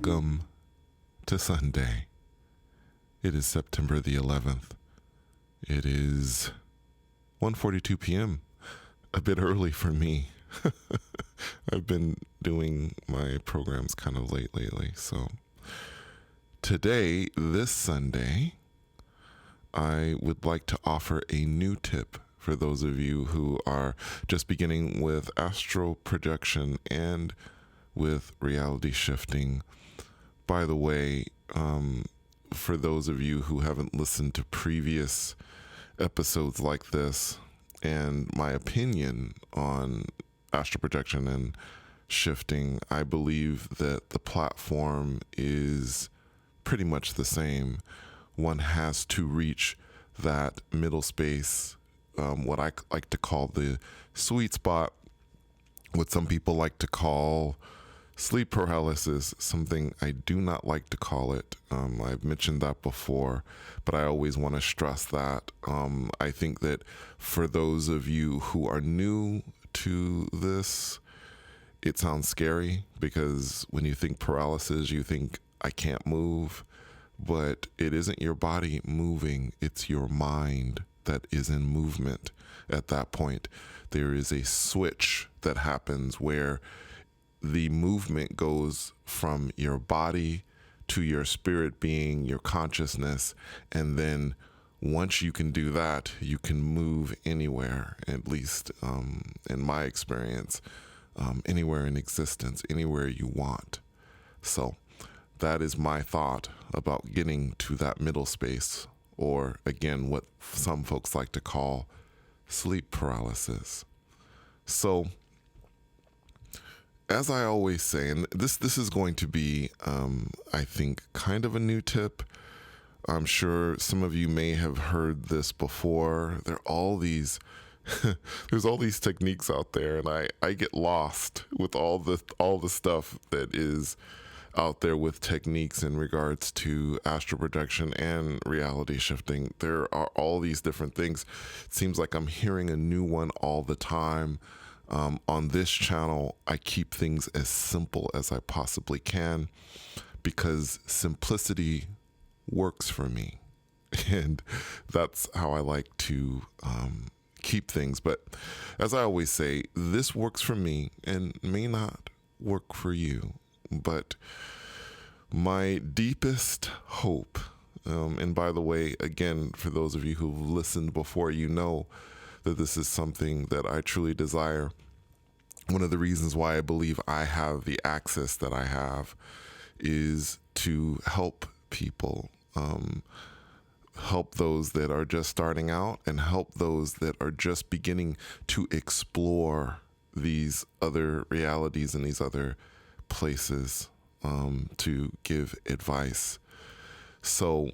Welcome to Sunday. It is September the 11th. It is 1:42 p.m. A bit early for me. I've been doing my programs kind of late lately. So today, this Sunday, I would like to offer a new tip for those of you who are just beginning with astral projection and with reality shifting. By the way, for those of you who haven't listened to previous episodes like this and my opinion on astral projection and shifting, I believe that the platform is pretty much the same. One has to reach that middle space, what I like to call the sweet spot, what some people like to call sleep paralysis, something I do not like to call it. I've mentioned that before, but I always want to stress that. I think that for those of you who are new to this, it sounds scary because when you think paralysis, you think I can't move, but it isn't your body moving, it's your mind that is in movement at that point. There is a switch that happens where the movement goes from your body to your spirit being, your consciousness, and then once you can do that, you can move anywhere, at least in my experience, anywhere in existence, anywhere you want. So that is my thought about getting to that middle space, or again, what some folks like to call sleep paralysis. So as I always say, and this is going to be, I think, kind of a new tip. I'm sure some of you may have heard this before. There are all these, there's all these techniques out there, and I get lost with all the stuff that is out there with techniques in regards to astral projection and reality shifting. There are all these different things. It seems like I'm hearing a new one all the time. On this channel, I keep things as simple as I possibly can because simplicity works for me. And that's how I like to keep things. But as I always say, this works for me and may not work for you. But my deepest hope, and by the way, again, for those of you who've listened before, you know that this is something that I truly desire. One of the reasons why I believe I have the access that I have is to help people, help those that are just starting out and help those that are just beginning to explore these other realities and these other places, to give advice. So,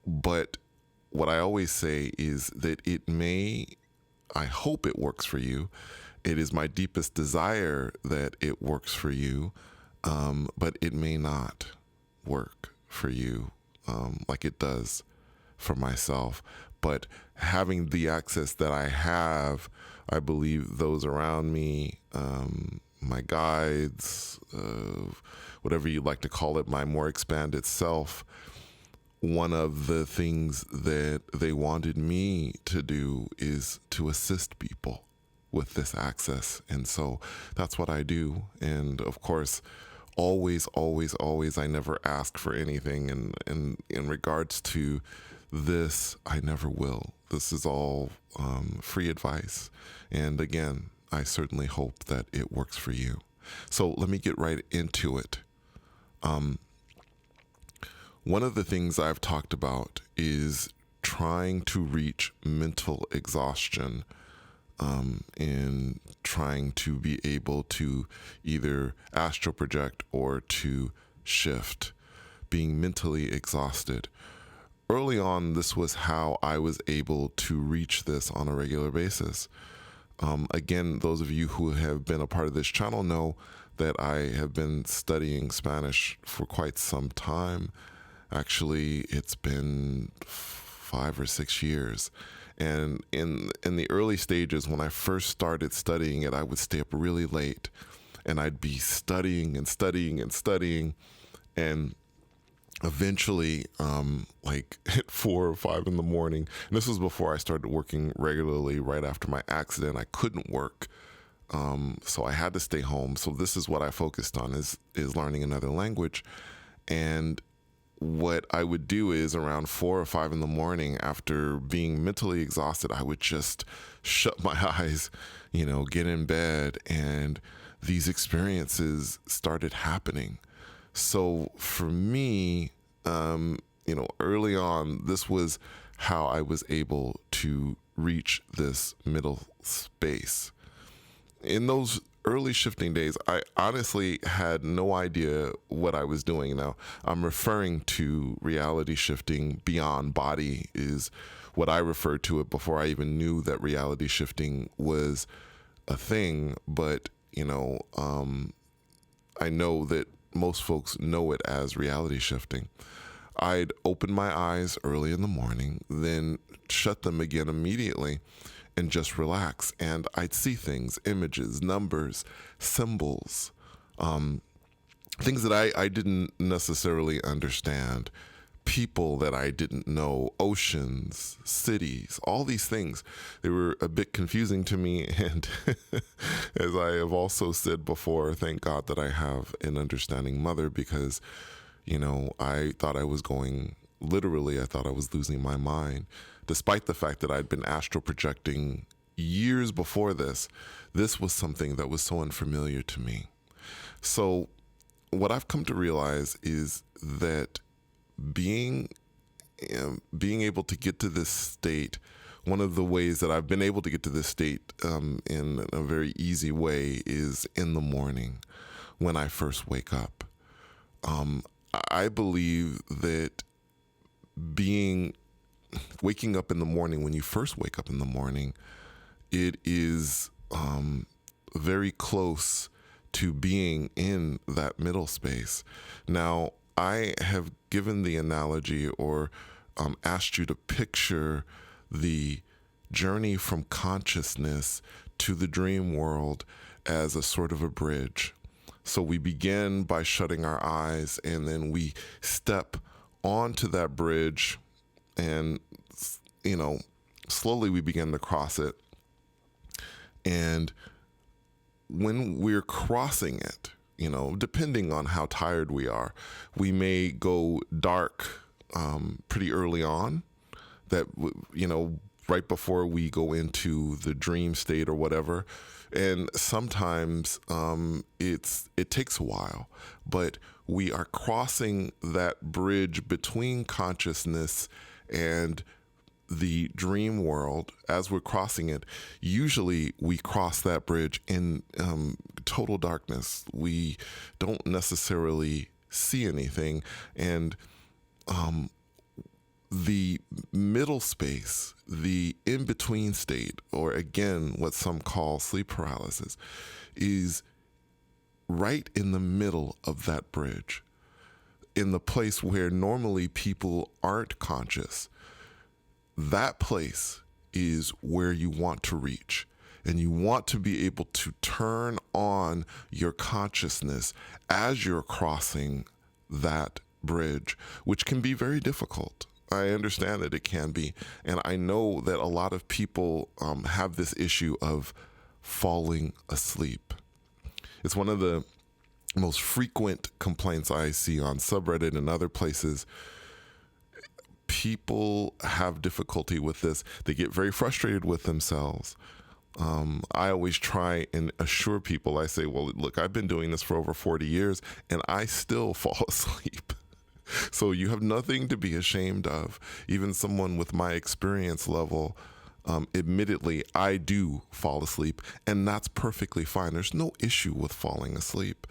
but what I always say is that I hope it works for you. It is my deepest desire that it works for you, but it may not work for you like it does for myself. But having the access that I have, I believe those around me, my guides, whatever you like to call it, my more expanded self, one of the things that they wanted me to do is to assist people with this access. And so that's what I do. And of course, always, I never ask for anything. And in regards to this, I never will. This is all free advice. And again, I certainly hope that it works for you. So let me get right into it. One of the things I've talked about is trying to reach mental exhaustion, in trying to be able to either astral project or to shift, being mentally exhausted. Early on, this was how I was able to reach this on a regular basis. Again, those of you who have been a part of this channel know that I have been studying Spanish for quite some time. Actually, it's been 5 or 6 years. And in the early stages, when I first started studying it, I would stay up really late and I'd be studying and studying and studying, and eventually, like at 4 or 5 in the morning, and this was before I started working regularly. Right after my accident, I couldn't work, so I had to stay home. So this is what I focused on, is learning another language. And what I would do is around 4 or 5 in the morning, after being mentally exhausted, I would just shut my eyes, get in bed, and these experiences started happening. So for me, early on, this was how I was able to reach this middle space. In those early shifting days, I honestly had no idea what I was doing. Now, I'm referring to reality shifting beyond body, is what I referred to it before I even knew that reality shifting was a thing. But, I know that most folks know it as reality shifting. I'd open my eyes early in the morning, then shut them again immediately, and just relax. And I'd see things, images, numbers, symbols, things that I didn't necessarily understand, people that I didn't know, oceans, cities, all these things. They were a bit confusing to me. And as I have also said before, thank God that I have an understanding mother, because, I thought I was I thought I was losing my mind. Despite the fact that I'd been astral projecting years before this was something that was so unfamiliar to me. So what I've come to realize is that being able to get to this state, one of the ways that I've been able to get to this state in a very easy way, is in the morning when I first wake up. I believe that waking up in the morning, when you first wake up in the morning, it is very close to being in that middle space. Now, I have given the analogy, or asked you to picture the journey from consciousness to the dream world as a sort of a bridge. So we begin by shutting our eyes, and then we step onto that bridge, and slowly we begin to cross it. And when we're crossing it, depending on how tired we are, we may go dark pretty early on, that right before we go into the dream state or whatever. And sometimes it takes a while, but we are crossing that bridge between consciousness and the dream world. As we're crossing it, usually we cross that bridge in total darkness. We don't necessarily see anything. And the middle space, the in-between state, or again, what some call sleep paralysis, is right in the middle of that bridge, in the place where normally people aren't conscious. That place is where you want to reach, and you want to be able to turn on your consciousness as you're crossing that bridge, which can be very difficult. I understand that it can be, and I know that a lot of people have this issue of falling asleep. It's one of the most frequent complaints I see on subreddit and other places. People have difficulty with this. They get very frustrated with themselves. I always try and assure people, I say, well, look, I've been doing this for over 40 years and I still fall asleep. So you have nothing to be ashamed of. Even someone with my experience level, admittedly, I do fall asleep, and that's perfectly fine. There's no issue with falling asleep.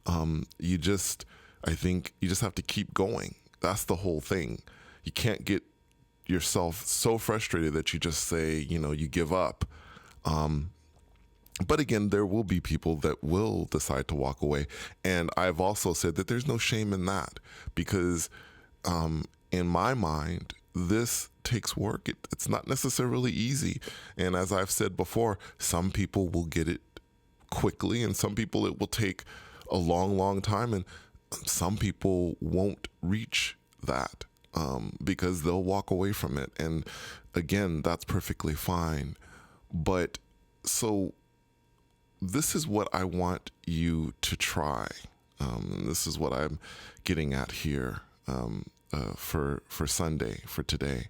I think you just have to keep going. That's the whole thing. You can't get yourself so frustrated that you just say, you give up. But again, there will be people that will decide to walk away. And I've also said that there's no shame in that, because in my mind, this takes work. It's not necessarily easy. And as I've said before, some people will get it quickly, and some people it will take a long, long time, and some people won't reach that because they'll walk away from it. And again, that's perfectly fine. But so this is what I want you to try. This is what I'm getting at here for Sunday, for today.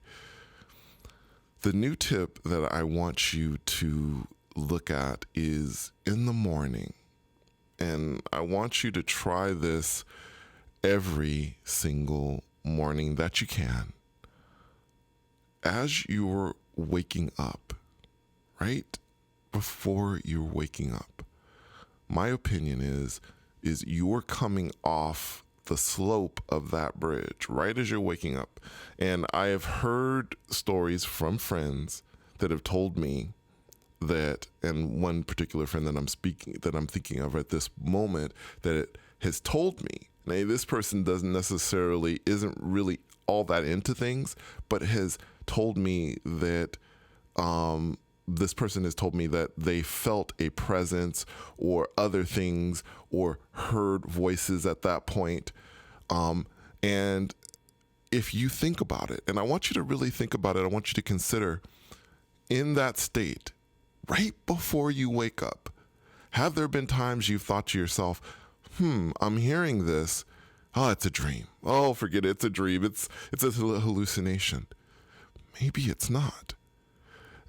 The new tip that I want you to look at is in the morning. And I want you to try this every single morning that you can. As you're waking up, right before you're waking up, my opinion is you're coming off the slope of that bridge right as you're waking up. And I have heard stories from friends that have told me that, and one particular friend that I'm thinking of at this moment, that it has told me, now this person isn't really all that into things, but has told me that this person has told me that they felt a presence or other things or heard voices at that point. And if you think about it, and I want you to really think about it, I want you to consider in that state, right before you wake up, have there been times you've thought to yourself, I'm hearing this. Oh, it's a dream. Oh, forget it. It's a dream. It's a hallucination. Maybe it's not.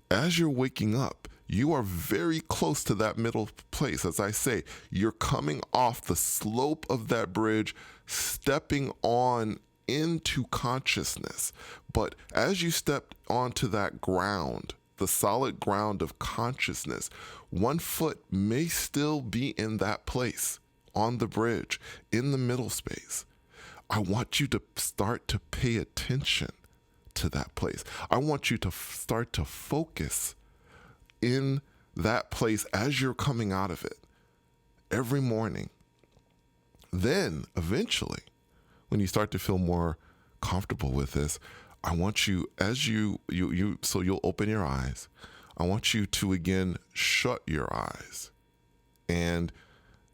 As you're waking up, you are very close to that middle place. As I say, you're coming off the slope of that bridge, stepping on into consciousness. But as you step onto that ground, the solid ground of consciousness, one foot may still be in that place, on the bridge, in the middle space. I want you to start to pay attention to that place. I want you to start to focus in that place as you're coming out of it every morning. Then eventually, when you start to feel more comfortable with this, I want you, as so you'll open your eyes. I want you to again shut your eyes and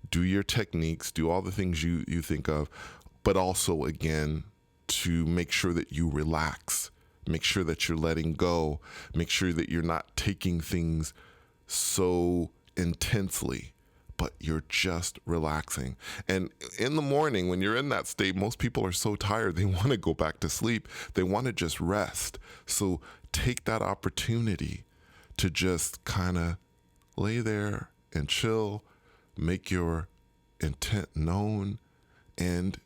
do your techniques, do all the things you think of, but also again to make sure that you relax, make sure that you're letting go, make sure that you're not taking things so intensely, but you're just relaxing. And in the morning, when you're in that state, most people are so tired, they want to go back to sleep. They want to just rest. So take that opportunity to just kind of lay there and chill, make your intent known, and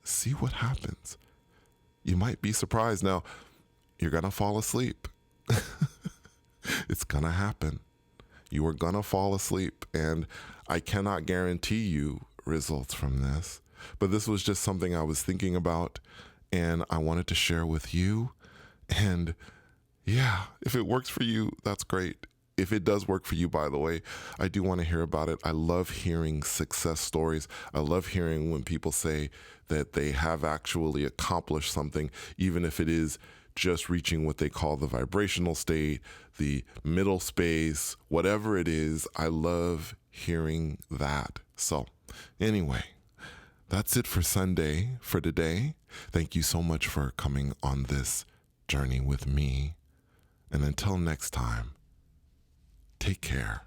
see what happens. You might be surprised. Now, you're going to fall asleep. It's going to happen. You are going to fall asleep, and I cannot guarantee you results from this. But this was just something I was thinking about, and I wanted to share with you. And yeah, if it works for you, that's great. If it does work for you, by the way, I do want to hear about it. I love hearing success stories. I love hearing when people say that they have actually accomplished something, even if it is just reaching what they call the vibrational state, the middle space, whatever it is. I love hearing that. So anyway, that's it for Sunday for today. Thank you so much for coming on this journey with me. And until next time, take care.